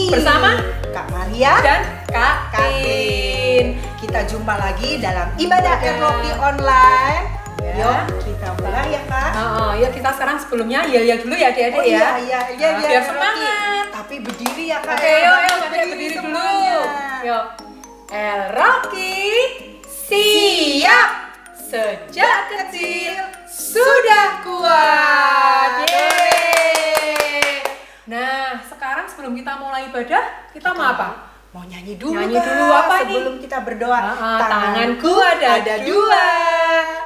bersama Kak Maria dan Kak In. Kita jumpa lagi dalam ibadah Rocky online. Ya. Yuk kita mulai ya Kak. Yuk kita sekarang sebelumnya ya dulu ya adik-adik ya. Iya. Biar semangat. Tapi berdiri ya Kak. Oke, yuk berdiri dulu. Yuk. El Rocky siap. Sejak kecil sudah kuat. Yeay. Nah, sekarang sebelum kita mulai ibadah, kita mau apa? Mau nyanyi dulu. Nyanyi dulu apa sebelum nih? kita berdoa. Tanganku ada dua.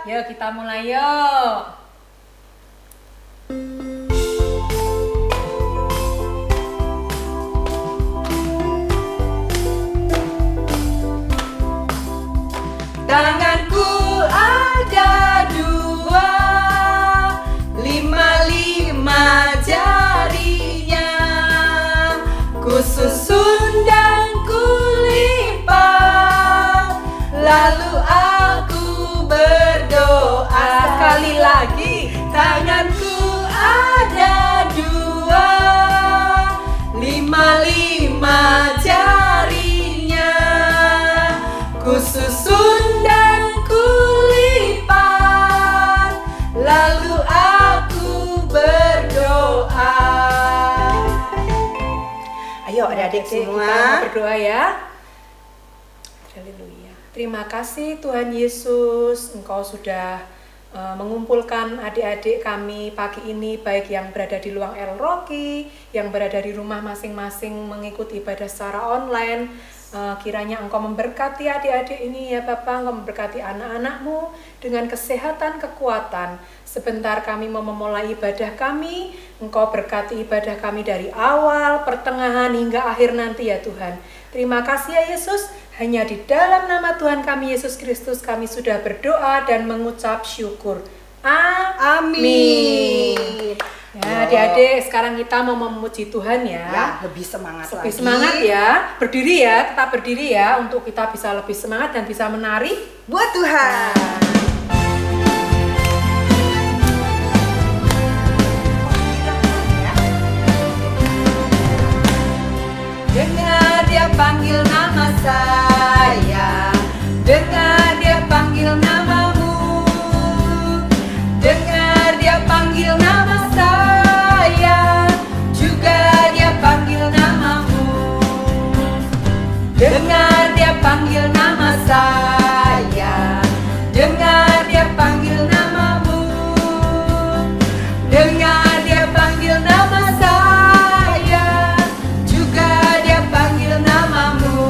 Yuk kita mulai yuk. Tanganku ada dua, lima jarinya, ku susun dan ku lipat, lalu aku berdoa. Sekali lagi, tanganku ada dua, lima jarinya, ku susun dan ku lipat, lalu aku berdoa. Ayo adik-adik semua. Kita berdoa ya. Haleluya. Terima kasih Tuhan Yesus, Engkau sudah mengumpulkan adik-adik kami pagi ini, baik yang berada di Luang El Rocky, yang berada di rumah masing-masing mengikuti ibadah secara online. Kiranya Engkau memberkati adik-adik ini ya Bapa, Engkau memberkati anak-anakmu dengan kesehatan, kekuatan. Sebentar kami mau memulai ibadah kami, Engkau berkati ibadah kami dari awal, pertengahan hingga akhir nanti ya Tuhan. Terima kasih ya Yesus, hanya di dalam nama Tuhan kami Yesus Kristus kami sudah berdoa dan mengucap syukur. Amin. Ya adik-adik, sekarang kita mau memuji Tuhan ya. Ya, lebih semangat lagi. Lebih semangat ya, berdiri ya, tetap berdiri ya, untuk kita bisa lebih semangat dan bisa menari buat Tuhan. Dengar dia panggil nama saya, dengar dia panggil namamu, dengar dia panggil nama saya, juga dia panggil namamu. Dengar dia panggil nama saya, dengar dia panggil namamu, dengar dia panggil nama saya, juga dia panggil namamu.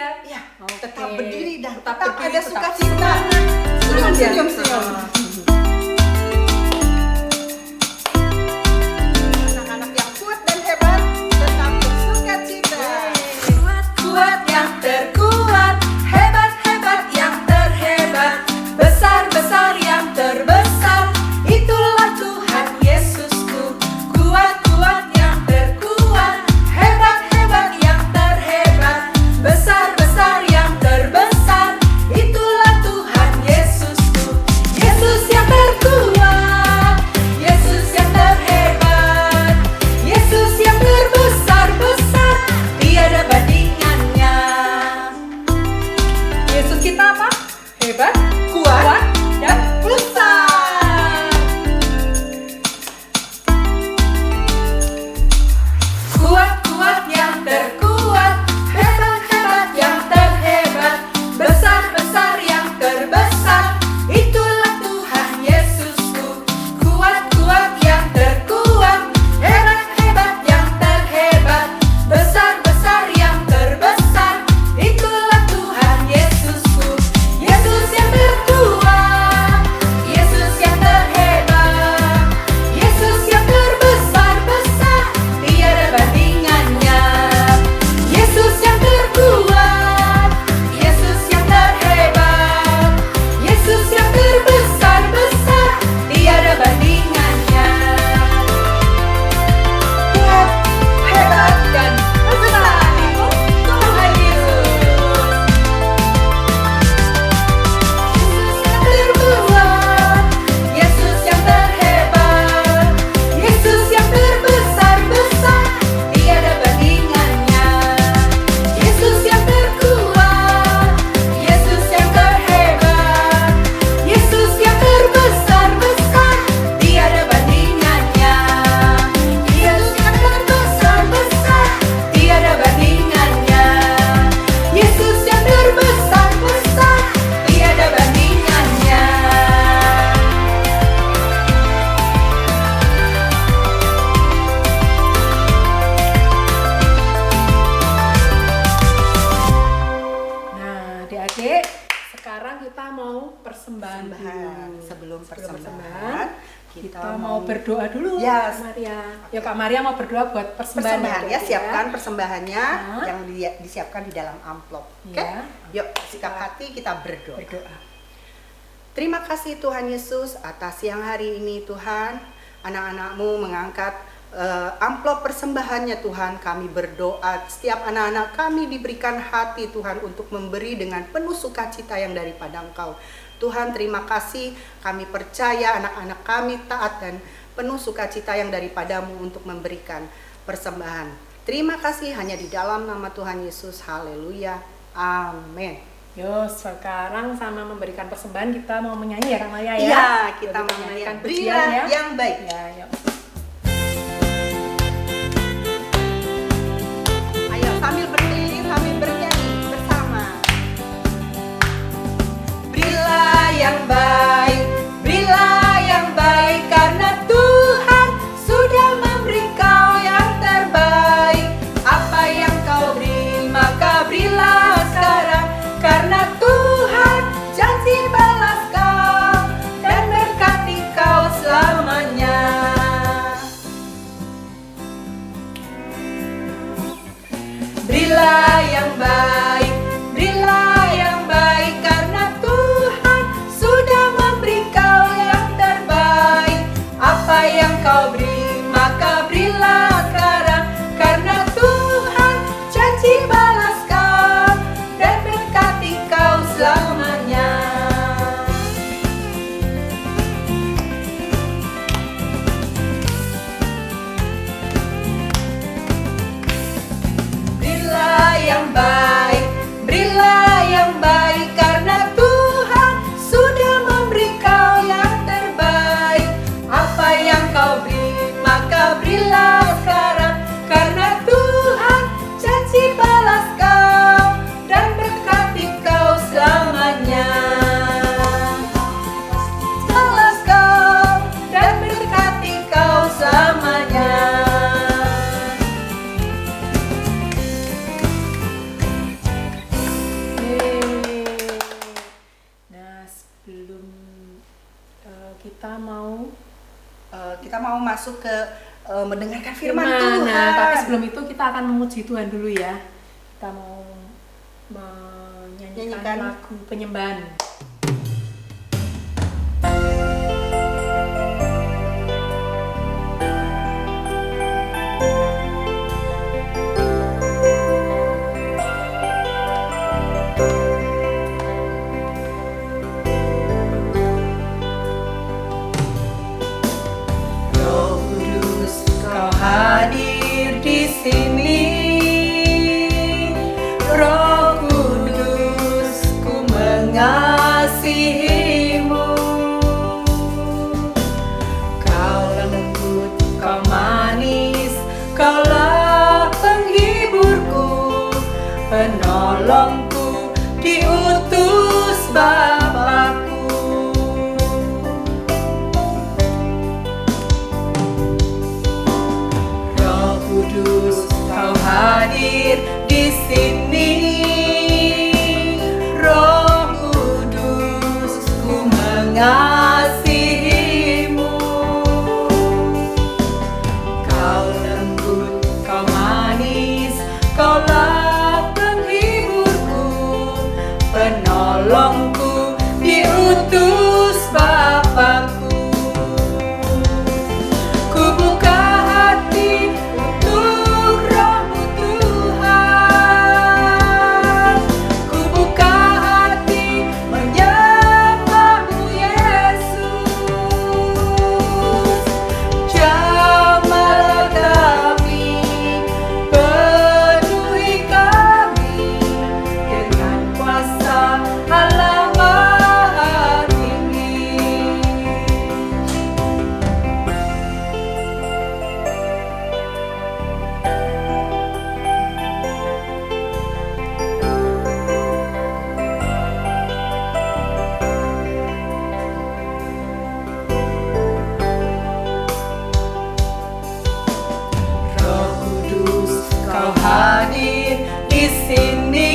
ya? Ya, Oke. tetap berdiri dan Tetap tetap berdiri, ada tetap sukacita. semangat ya. Senyum. Anak-anak yang kuat dan hebat tetap bersukacita. Kuat yang terkuat, hebat-hebat yang terhebat, besar-besar yang terbesar, itulah Tuhan Yesusku. Kuat-kuat yang terkuat, hebat-hebat yang terhebat, besar-besar yang terbesar, itulah Tuhan Yesusku. Yesus yang terkuat, Yesus yang terhebat, Yesus yang terbesar-besar, tiada bandingannya. Yesus kita apa? Hebat, Kuat dan besar. kuat-kuat yang terkuat, hebat-hebat yang terhebat, besar-besar yang terbesar, itulah Tuhan Yesusku. Kuat-kuat yang terkuat, hebat-hebat yang terhebat, besar-besar yang terbesar, itulah Tuhan Yesusku. Yesus yang terkuat, Yesus yang terhebat, Yesus yang terbesar-besar, tiada bandingannya. Yesus yang terkuat, Yesus yang terhebat, Yesus yang terbesar-besar, tiada bandingannya. Kuat, hebat, dan besar. Tuhan Yesus. Yesus yang terkuat, Yesus yang terhebat, Yesus yang terbesar-besar, tiada bandingannya. Yesus yang terkuat, Yesus yang terhebat, Yesus yang terbesar-besar, tiada bandingannya. Yesus yang terbesar-besar, tiada bandingannya. Yesus yang terbesar-besar, tiada bandingannya. Nah, adik-adik, sekarang kita mau persembahan Persembahan. dulu. Sebelum persembahan, persembahan, kita mau berdoa dulu. Yes. Kak Maria. Ya, Kak Maria mau berdoa buat persembahan. persembahan ya, adik-adik siapkan persembahannya Nah. yang disiapkan di dalam amplop. Oke? Ya. Yuk, sikap hati kita berdoa. Berdoa. Terima kasih Tuhan Yesus atas siang hari ini Tuhan. Anak-anak-Mu mengangkat amplop persembahannya Tuhan. Kami berdoa setiap anak-anak kami diberikan hati Tuhan untuk memberi dengan penuh sukacita yang daripada Engkau. Tuhan, terima kasih, kami percaya anak-anak kami taat dan penuh sukacita yang daripadamu untuk memberikan persembahan. Terima kasih hanya di dalam nama Tuhan Yesus. Haleluya. Amin. Yo, sekarang sama memberikan persembahan kita mau menyanyi ya Kak Maria ya. Iya, kita Jadi menyanyikan pujian Berilah yang baik. Ya, yuk. Ayo sambil berdiri, sambil bernyanyi bersama. Berilah yang baik, berilah yang baik, karena Tuhan sudah memberi kau yang terbaik. Apa yang kau beri, maka berilah sekarang, karena Tuhan janji balas kau dan berkati kau selamanya. mau masuk ke mendengarkan firman Tuhan. Nah, tapi sebelum itu kita akan memuji Tuhan dulu ya. Kita mau menyanyikan lagu penyembahan. Hadir di sini, Roh Kudus, ku mengasihimu. Kau lembut, kau manis, kaulah penghiburku, penolongku, diutus Bapakku. Kudus, kau hadir di sini, Roh Kudus, ku mengasihimu. Kau lembut, kau manis, kaulah penghiburku, penolongku, diutus Bapakku. Ku buka hati untuk Roh-Mu Tuhan, ku buka hati menyembah-Mu Yesus. Jamahlah kami, penuhi kami dengan kuasa Allah Maha Tinggi. Roh Kudus, kau hadir di sini,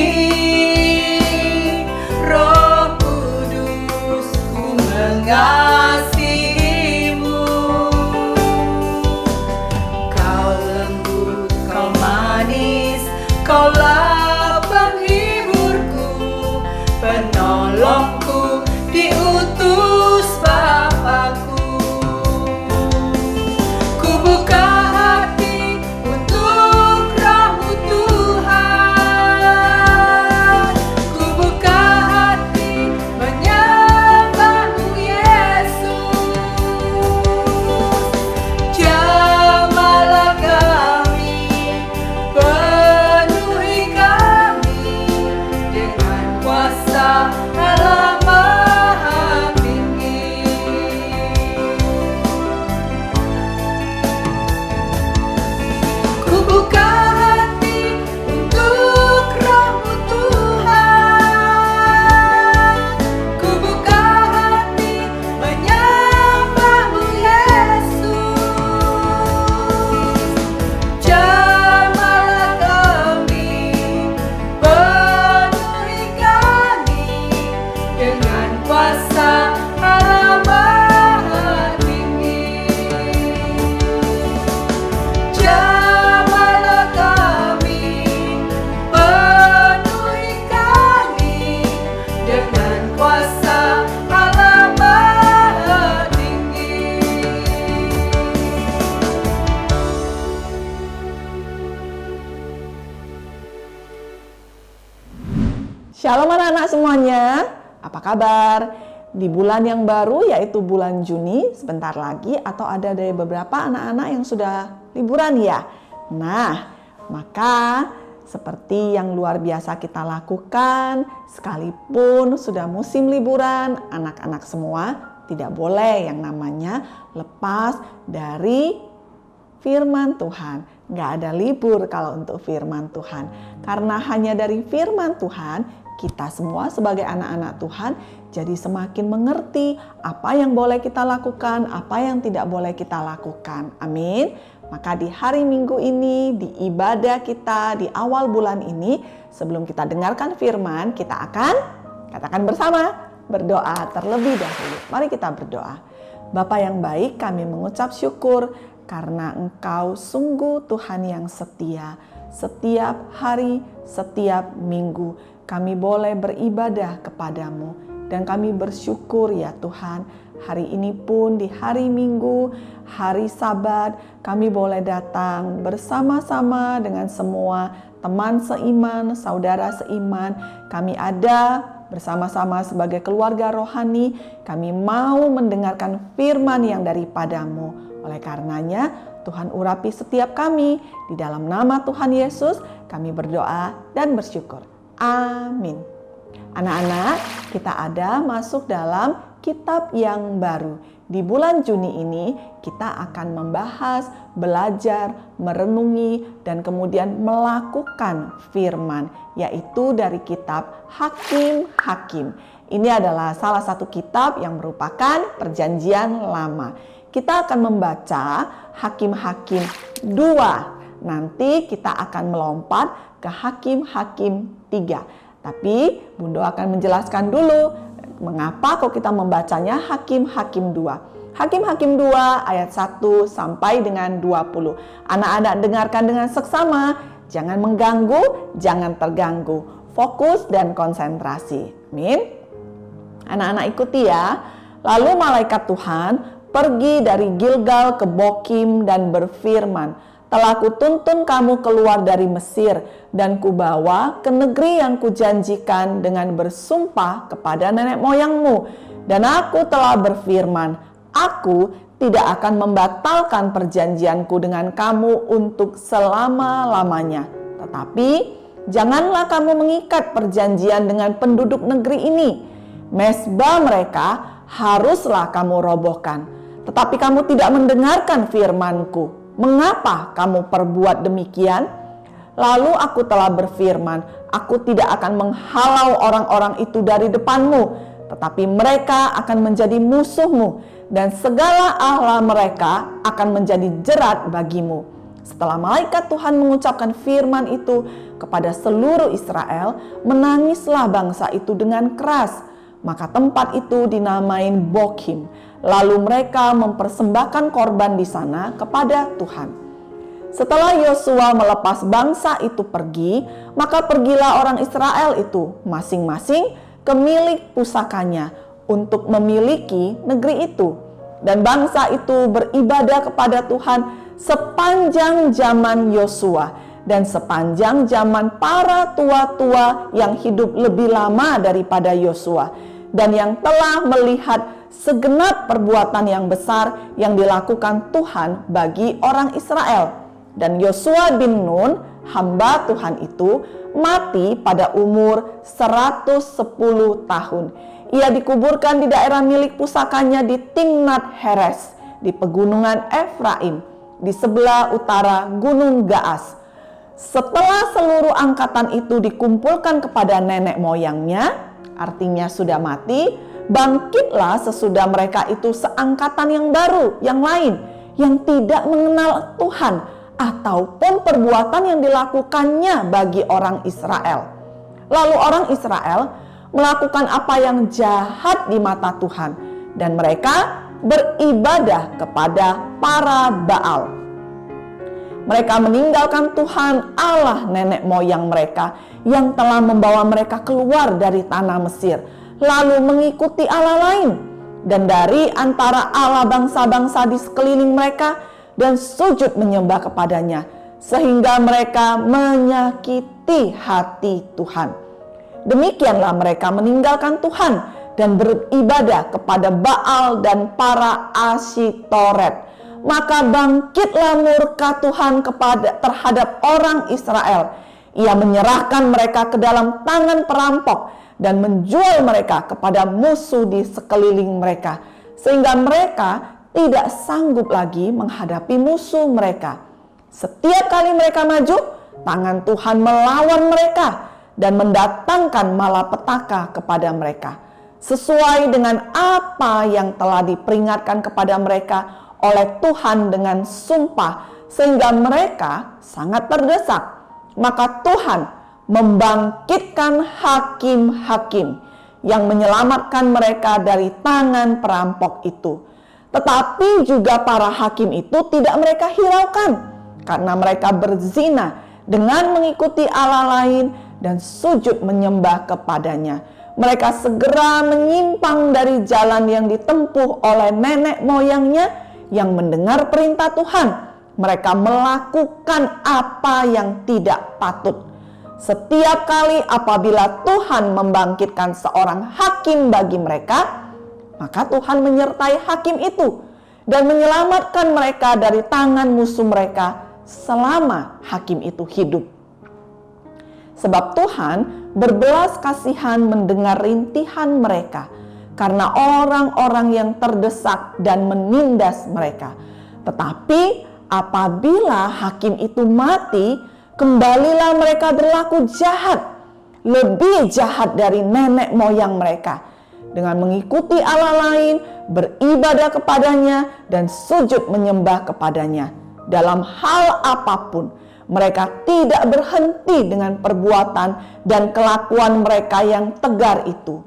Roh Kudus, ku mengasihimu. Kau lembut, kau manis, kaulah penghiburku, penolongku, diutus Bapakku. Ku buka hati untuk Roh-Mu Tuhan, ku buka hati menyembah-Mu Yesus. Jamahlah kami, penuhi kami dengan kuasa Allah Maha Tinggi. Ku buka hati untuk Roh-Mu Tuhan, ku buka hati menyembah-Mu Yesus. Jamahlah kami, penuhi kami dengan kuasa Allah Maha Tinggi. Jamahlah kami, penuhi kami dengan kuasa Allah Maha Tinggi. Shalom anak-anak semuanya, apa kabar? Di bulan yang baru yaitu bulan Juni, sebentar lagi atau ada dari beberapa anak-anak yang sudah liburan ya. Nah, maka seperti yang luar biasa kita lakukan, sekalipun sudah musim liburan, anak-anak semua tidak boleh yang namanya lepas dari firman Tuhan. Nggak ada libur kalau untuk firman Tuhan. Karena hanya dari firman Tuhan, kita semua sebagai anak-anak Tuhan jadi semakin mengerti apa yang boleh kita lakukan, apa yang tidak boleh kita lakukan. Amin. Maka di hari Minggu ini, di ibadah kita di awal bulan ini, sebelum kita dengarkan firman, kita akan katakan bersama, berdoa terlebih dahulu. Mari kita berdoa. Bapa yang baik, kami mengucap syukur karena Engkau sungguh Tuhan yang setia. Setiap hari, setiap minggu kami boleh beribadah kepadamu. Dan kami bersyukur ya Tuhan, hari ini pun di hari Minggu, hari Sabat, kami boleh datang bersama-sama dengan semua teman seiman, saudara seiman. Kami ada bersama-sama sebagai keluarga rohani, kami mau mendengarkan firman yang daripadamu. Oleh karenanya, Tuhan urapi setiap kami. Di dalam nama Tuhan Yesus, kami berdoa dan bersyukur. Amin. Anak-anak, kita ada masuk dalam kitab yang baru. Di bulan Juni ini, kita akan membahas, belajar, merenungi, dan kemudian melakukan firman, yaitu dari kitab Hakim-Hakim. Ini adalah salah satu kitab yang merupakan perjanjian lama. Kita akan membaca Hakim-Hakim 2. Nanti kita akan melompat ke Hakim-Hakim 3. Tapi Bundo akan menjelaskan dulu mengapa kok kita membacanya Hakim-Hakim 2. Hakim-Hakim 2 ayat 1 sampai dengan 20. Anak-anak dengarkan dengan seksama, jangan mengganggu, jangan terganggu. Fokus dan konsentrasi. Amin. Anak-anak ikuti ya. Lalu malaikat Tuhan pergi dari Gilgal ke Bokim dan berfirman, telah kutuntun kamu keluar dari Mesir dan kubawa ke negeri yang kujanjikan dengan bersumpah kepada nenek moyangmu. Dan aku telah berfirman, aku tidak akan membatalkan perjanjianku dengan kamu untuk selama-lamanya. Tetapi janganlah kamu mengikat perjanjian dengan penduduk negeri ini. Mezbah mereka haruslah kamu robohkan. Tetapi kamu tidak mendengarkan firman-Ku. Mengapa kamu perbuat demikian? Lalu aku telah berfirman, aku tidak akan menghalau orang-orang itu dari depanmu, tetapi mereka akan menjadi musuhmu, dan segala Allah mereka akan menjadi jerat bagimu. Setelah malaikat Tuhan mengucapkan firman itu kepada seluruh Israel, menangislah bangsa itu dengan keras. Maka tempat itu dinamain Bokim. Lalu mereka mempersembahkan korban di sana kepada Tuhan. Setelah Yosua melepas bangsa itu pergi, maka pergilah orang Israel itu masing-masing ke milik pusakanya untuk memiliki negeri itu. Dan bangsa itu beribadah kepada Tuhan sepanjang zaman Yosua dan sepanjang zaman para tua-tua yang hidup lebih lama daripada Yosua dan yang telah melihat segenap perbuatan yang besar yang dilakukan Tuhan bagi orang Israel. Dan Yosua bin Nun, hamba Tuhan itu, mati pada umur 110 tahun. Ia dikuburkan di daerah milik pusakanya di Timnat Heres, di pegunungan Efraim, di sebelah utara Gunung Gaas. Setelah seluruh angkatan itu dikumpulkan kepada nenek moyangnya, artinya sudah mati, bangkitlah sesudah mereka itu seangkatan yang baru, yang lain, yang tidak mengenal Tuhan, ataupun perbuatan yang dilakukannya bagi orang Israel. Lalu orang Israel melakukan apa yang jahat di mata Tuhan, dan mereka beribadah kepada para Baal. Mereka meninggalkan Tuhan Allah nenek moyang mereka yang telah membawa mereka keluar dari tanah Mesir, lalu mengikuti Allah lain dan dari antara Allah bangsa-bangsa di sekeliling mereka dan sujud menyembah kepadanya, sehingga mereka menyakiti hati Tuhan. Demikianlah mereka meninggalkan Tuhan dan beribadah kepada Baal dan para Asyitoret. Maka bangkitlah murka Tuhan terhadap orang Israel. Ia menyerahkan mereka ke dalam tangan perampok dan menjual mereka kepada musuh di sekeliling mereka, sehingga mereka tidak sanggup lagi menghadapi musuh mereka. Setiap kali mereka maju, tangan Tuhan melawan mereka dan mendatangkan malapetaka kepada mereka, sesuai dengan apa yang telah diperingatkan kepada mereka oleh Tuhan dengan sumpah, sehingga mereka sangat terdesak. Maka Tuhan membangkitkan hakim-hakim yang menyelamatkan mereka dari tangan perampok itu. Tetapi juga para hakim itu tidak mereka hiraukan, karena mereka berzina dengan mengikuti Allah lain dan sujud menyembah kepadanya. Mereka segera menyimpang dari jalan yang ditempuh oleh nenek moyangnya yang mendengar perintah Tuhan. Mereka melakukan apa yang tidak patut. Setiap kali apabila Tuhan membangkitkan seorang hakim bagi mereka, maka Tuhan menyertai hakim itu dan menyelamatkan mereka dari tangan musuh mereka selama hakim itu hidup. Sebab Tuhan berbelas kasihan mendengar rintihan mereka karena orang-orang yang terdesak dan menindas mereka. Tetapi apabila hakim itu mati, kembalilah mereka berlaku jahat, lebih jahat dari nenek moyang mereka, dengan mengikuti Allah lain, beribadah kepadanya, dan sujud menyembah kepadanya. Dalam hal apapun, mereka tidak berhenti dengan perbuatan dan kelakuan mereka yang tegar itu.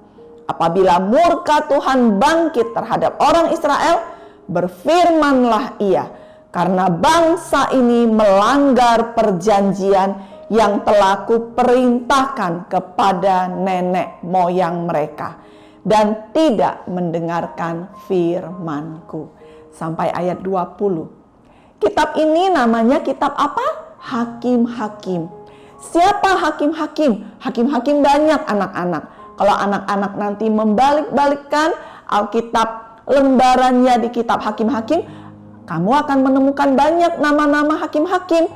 Apabila murka Tuhan bangkit terhadap orang Israel, berfirmanlah Ia, karena bangsa ini melanggar perjanjian yang telah kuperintahkan kepada nenek moyang mereka, dan tidak mendengarkan firman-Ku. Sampai ayat 20. Kitab ini namanya kitab apa? Hakim-hakim. Siapa hakim-hakim? Hakim-hakim banyak anak-anak. Kalau anak-anak nanti membalik-balikkan Alkitab lembarannya di kitab hakim-hakim, kamu akan menemukan banyak nama-nama hakim-hakim.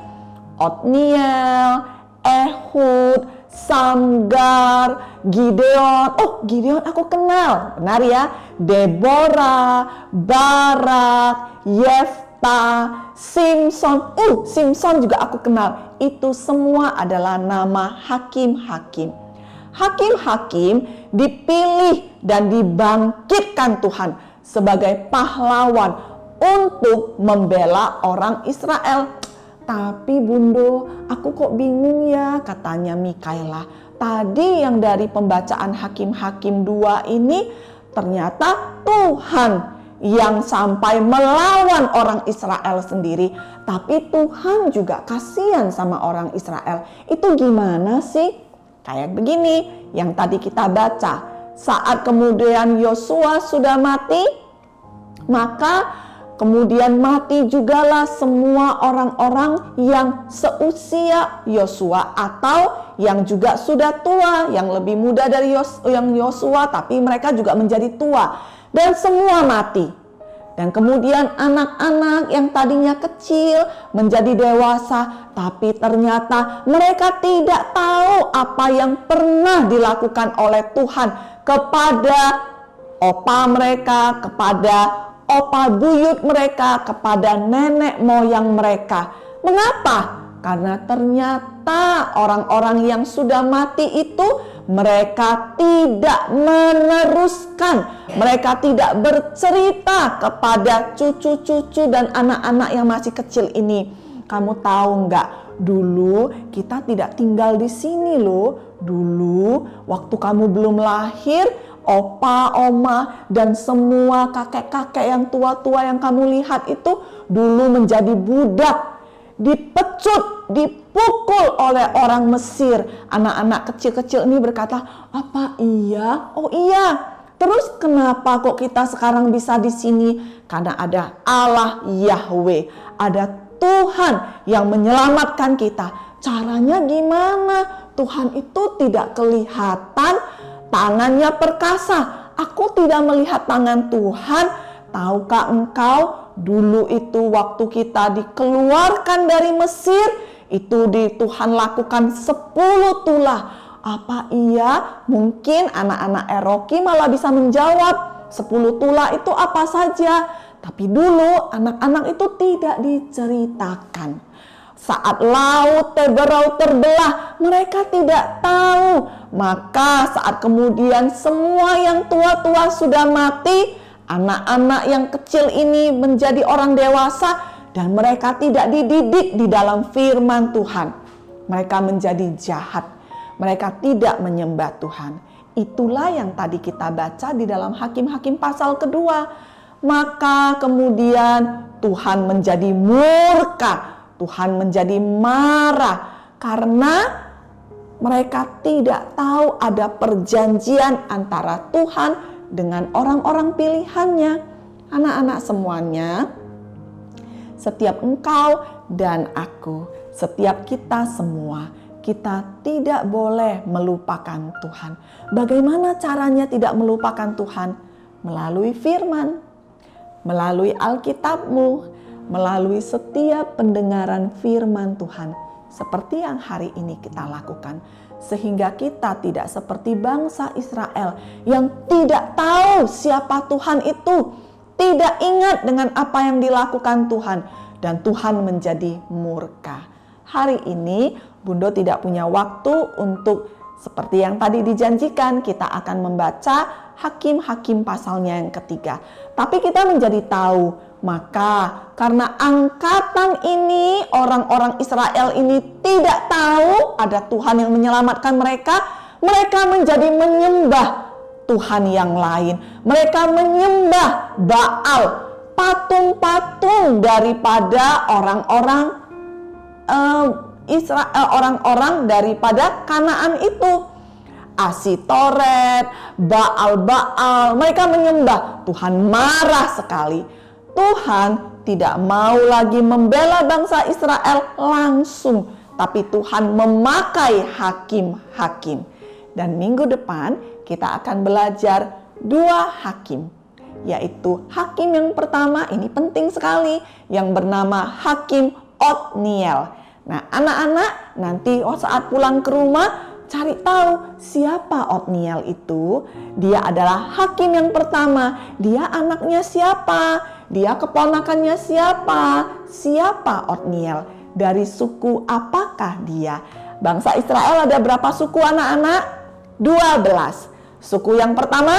Otniel, Ehud, Samgar, Gideon. Oh, Gideon aku kenal. Benar ya. Deborah, Barak, Yefta, Simson. Simson juga aku kenal. Itu semua adalah nama hakim-hakim. Hakim-hakim dipilih dan dibangkitkan Tuhan sebagai pahlawan untuk membela orang Israel. Tapi Bundo, aku kok bingung ya, katanya Mikaela. Tadi yang dari pembacaan Hakim-Hakim 2 ini ternyata Tuhan yang sampai melawan orang Israel sendiri. Tapi Tuhan juga kasihan sama orang Israel. Itu gimana sih? Kayak begini yang tadi kita baca. Saat kemudian Yosua sudah mati, maka kemudian mati jugalah semua orang-orang yang seusia Yosua atau yang juga sudah tua, yang lebih muda dari Yosua, tapi mereka juga menjadi tua, dan semua mati. Dan kemudian anak-anak yang tadinya kecil menjadi dewasa, tapi ternyata mereka tidak tahu apa yang pernah dilakukan oleh Tuhan kepada opa mereka, kepada opa buyut mereka, kepada nenek moyang mereka. Mengapa? Karena ternyata orang-orang yang sudah mati itu mereka tidak meneruskan, mereka tidak bercerita kepada cucu-cucu dan anak-anak yang masih kecil ini. Kamu tahu nggak? Dulu kita tidak tinggal di sini loh. Dulu waktu kamu belum lahir, opa, oma, dan semua kakek-kakek yang tua-tua yang kamu lihat itu dulu menjadi budak, dipecut, dipukul oleh orang Mesir. Anak-anak kecil-kecil ini berkata, apa iya? Oh iya. Terus kenapa kok kita sekarang bisa di sini? Karena ada Allah Yahweh, ada Tuhan yang menyelamatkan kita. Caranya gimana? Tuhan itu tidak kelihatan, tangannya perkasa. Aku tidak melihat tangan Tuhan. Tahukah engkau, dulu itu waktu kita dikeluarkan dari Mesir, itu Tuhan lakukan 10 tulah. Apa iya? Mungkin anak-anak Eroki malah bisa menjawab 10 tulah itu apa saja. Tapi dulu anak-anak itu tidak diceritakan. Saat laut Teberau terbelah, mereka tidak tahu. Maka saat kemudian semua yang tua-tua sudah mati, anak-anak yang kecil ini menjadi orang dewasa dan mereka tidak dididik di dalam firman Tuhan. Mereka menjadi jahat. Mereka tidak menyembah Tuhan. Itulah yang tadi kita baca di dalam Hakim-Hakim pasal kedua. maka kemudian Tuhan menjadi murka, Tuhan menjadi marah karena mereka tidak tahu ada perjanjian antara Tuhan dengan orang-orang pilihannya. Anak-anak semuanya, setiap engkau dan aku, setiap kita semua, kita tidak boleh melupakan Tuhan. Bagaimana caranya tidak melupakan Tuhan? Melalui firman, melalui Alkitabmu, melalui setiap pendengaran firman Tuhan. Seperti yang hari ini kita lakukan. Sehingga kita tidak seperti bangsa Israel yang tidak tahu siapa Tuhan itu. Tidak ingat dengan apa yang dilakukan Tuhan. Dan Tuhan menjadi murka. Hari ini Bundo tidak punya waktu untuk seperti yang tadi dijanjikan. Kita akan membaca Hakim-Hakim pasalnya yang ketiga. Tapi kita menjadi tahu, maka karena angkatan ini, orang-orang Israel ini tidak tahu ada Tuhan yang menyelamatkan mereka, mereka menjadi menyembah Tuhan yang lain. Mereka menyembah Baal, patung-patung daripada orang-orang Israel, orang-orang daripada Kanaan itu. Asitoret, Baal-Baal, mereka menyembah. Tuhan marah sekali. Tuhan tidak mau lagi membela bangsa Israel langsung, tapi Tuhan memakai hakim-hakim. Dan minggu depan kita akan belajar 2 hakim, yaitu hakim yang pertama, ini penting sekali, yang bernama Hakim Otniel. Nah, anak-anak nanti saat pulang ke rumah cari tahu siapa Otniel itu. Dia adalah hakim yang pertama. Dia anaknya siapa? Dia keponakannya siapa? Siapa Otniel? Dari suku apakah dia? Bangsa Israel ada berapa suku anak-anak? 12. Suku yang pertama,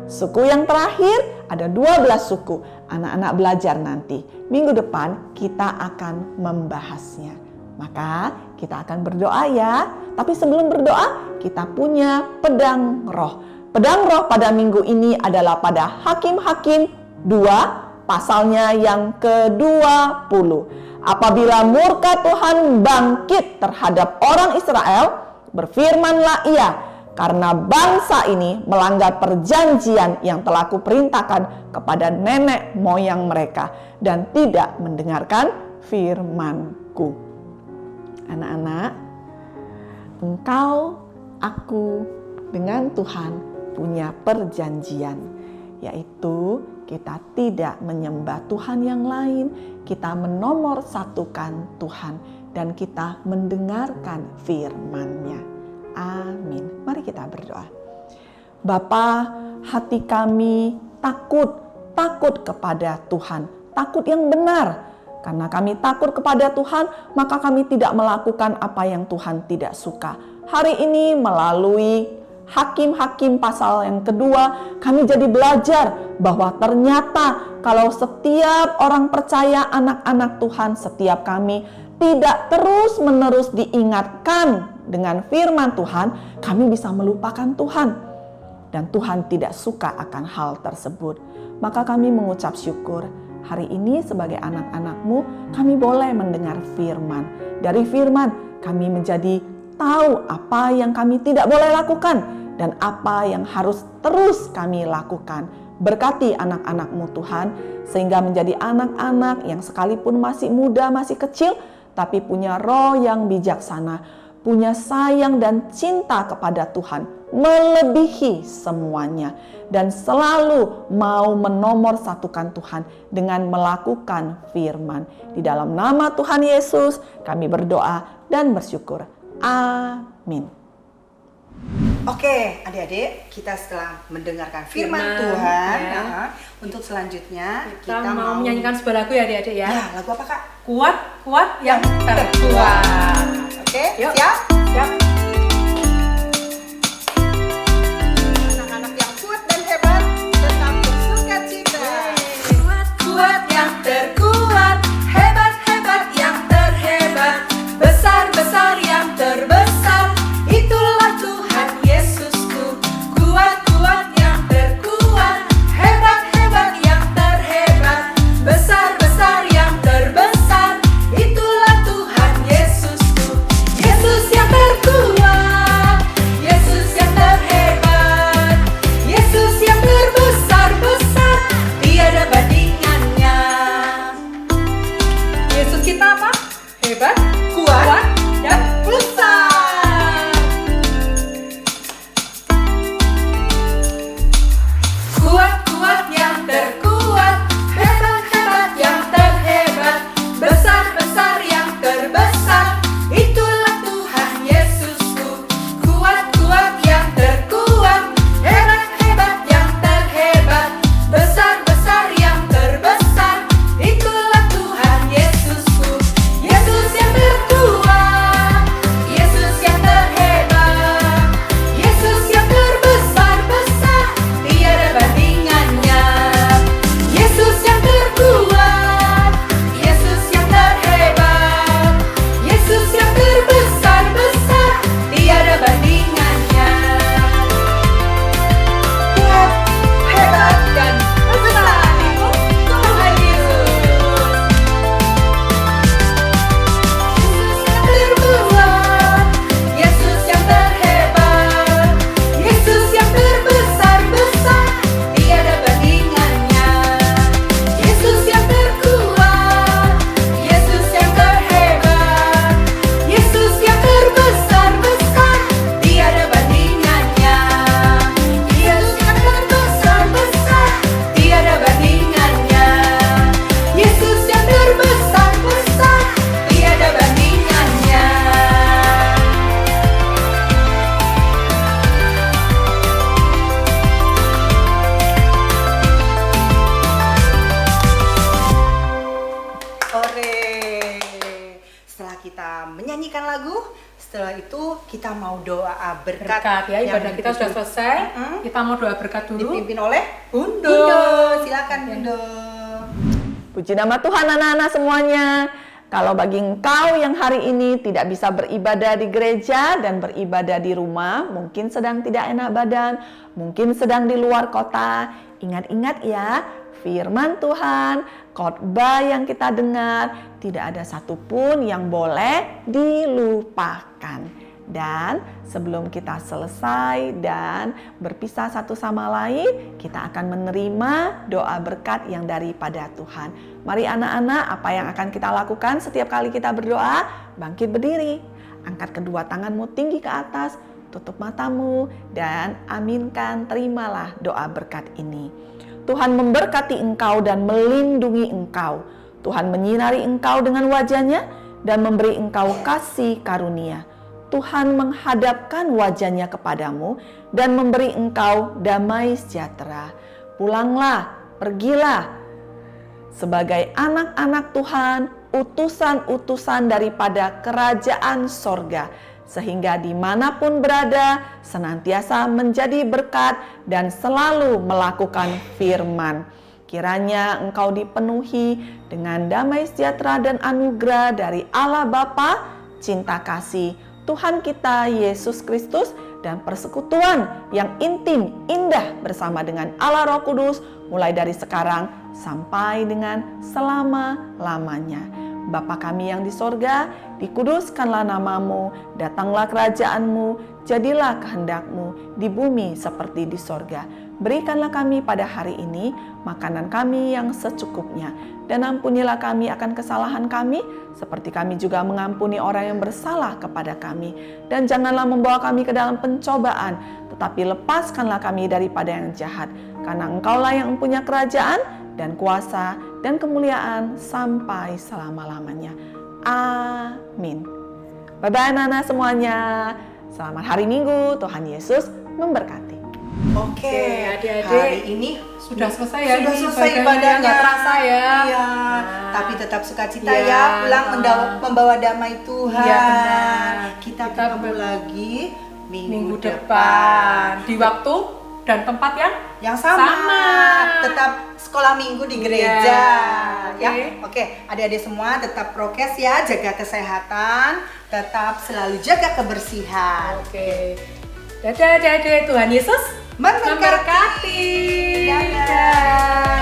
suku yang terakhir, ada 12 suku. Anak-anak belajar nanti. Minggu depan kita akan membahasnya. Maka kita akan berdoa ya. Tapi sebelum berdoa, kita punya pedang roh. Pedang roh pada minggu ini adalah pada Hakim-Hakim 2, pasalnya yang ke-20. Apabila murka Tuhan bangkit terhadap orang Israel, berfirmanlah ia, karena bangsa ini melanggar perjanjian yang telah kuperintahkan kepada nenek moyang mereka dan tidak mendengarkan firman-Ku. Anak-anak, engkau, aku dengan Tuhan punya perjanjian, yaitu kita tidak menyembah Tuhan yang lain, kita menomorsatukan Tuhan dan kita mendengarkan firman-Nya. Amin. Mari kita berdoa. Bapa, hati kami takut kepada Tuhan, takut yang benar. Karena kami takut kepada Tuhan, maka kami tidak melakukan apa yang Tuhan tidak suka. Hari ini melalui Hakim-Hakim pasal yang kedua, kami jadi belajar bahwa ternyata kalau setiap orang percaya, anak-anak Tuhan, setiap kami tidak terus-menerus diingatkan dengan firman Tuhan, kami bisa melupakan Tuhan. Dan Tuhan tidak suka akan hal tersebut. Maka kami mengucap syukur. Hari ini sebagai anak-anak-Mu, kami boleh mendengar firman. Dari firman, kami menjadi tahu apa yang kami tidak boleh lakukan dan apa yang harus terus kami lakukan. Berkati anak-anak-Mu Tuhan, sehingga menjadi anak-anak yang sekalipun masih muda, masih kecil, tapi punya roh yang bijaksana, punya sayang dan cinta kepada Tuhan, melebihi semuanya, dan selalu mau menomorsatukan Tuhan dengan melakukan firman. Di dalam nama Tuhan Yesus kami berdoa dan bersyukur. Amin. Oke, adik-adik, kita setelah mendengarkan firman Tuhan, ya. Untuk selanjutnya Kita mau menyanyikan sebuah lagu ya adik-adik ya. Ya, lagu apa Kak? Kuat yang terkuat. Oke, Yuk. siap? Siap. Anak-anak yang kuat dan hebat tetap bersuka cita. Kuat yang terkuat, hebat-hebat yang terhebat, besar-besar yang terbesar, itulah Tuhan Yesusku. Kuat-kuat yang terkuat, hebat-hebat yang terhebat, itu kita mau doa berkat, Berkat ya, yang ibadah kita sudah dipimpin- selesai. Mm-mm. Kita mau doa berkat dulu. dipimpin oleh Bundo. Bundo. Silakan Bundo. Puji nama Tuhan anak-anak semuanya. Kalau bagi engkau yang hari ini tidak bisa beribadah di gereja dan beribadah di rumah, mungkin sedang tidak enak badan, mungkin sedang di luar kota, ingat-ingat ya, firman Tuhan, khotbah yang kita dengar, tidak ada satupun yang boleh dilupakan. Dan sebelum kita selesai dan berpisah satu sama lain, kita akan menerima doa berkat yang daripada Tuhan. Mari anak-anak, apa yang akan kita lakukan setiap kali kita berdoa? Bangkit berdiri, angkat kedua tanganmu tinggi ke atas, tutup matamu, dan aminkan, terimalah doa berkat ini. Tuhan memberkati engkau dan melindungi engkau. Tuhan menyinari engkau dengan wajah-Nya dan memberi engkau kasih karunia. Tuhan menghadapkan wajah-Nya kepadamu dan memberi engkau damai sejahtera. Pulanglah, pergilah sebagai anak-anak Tuhan, utusan-utusan daripada kerajaan sorga, sehingga dimanapun berada senantiasa menjadi berkat dan selalu melakukan firman. Kiranya engkau dipenuhi dengan damai sejahtera dan anugerah dari Allah Bapa, cinta kasih Tuhan kita Yesus Kristus, dan persekutuan yang intim, indah bersama dengan Allah Roh Kudus, mulai dari sekarang sampai dengan selama-lamanya. Bapa kami yang di sorga, dikuduskanlah namamu, datanglah kerajaanmu, jadilah kehendak-Mu di bumi seperti di sorga. Berikanlah kami pada hari ini makanan kami yang secukupnya, dan ampunilah kami akan kesalahan kami, seperti kami juga mengampuni orang yang bersalah kepada kami. Dan janganlah membawa kami ke dalam pencobaan, tetapi lepaskanlah kami daripada yang jahat. Karena Engkaulah yang mempunyai kerajaan dan kuasa dan kemuliaan sampai selama-lamanya. Amin. Bye-bye anak-anak semuanya. Selamat hari Minggu, Tuhan Yesus memberkati. Oke, adik-adik. hari ini Sudah selesai ya, sudah ini selesai ibadahnya, ibadahnya. nggak terasa ya. Iya, Nah. tapi tetap sukacita Iya. ya, pulang membawa damai Tuhan. Iya, benar. Kita Kita ketemu lagi Minggu depan di waktu dan tempat yang sama. Sama. Tetap sekolah minggu di Iya, gereja. oke. Ya, oke. Adik-adik semua tetap prokes ya, jaga kesehatan, tetap selalu jaga kebersihan. Oke. Dadah adik-adik, Tuhan Yesus Memberkati. memberkati. Dadah.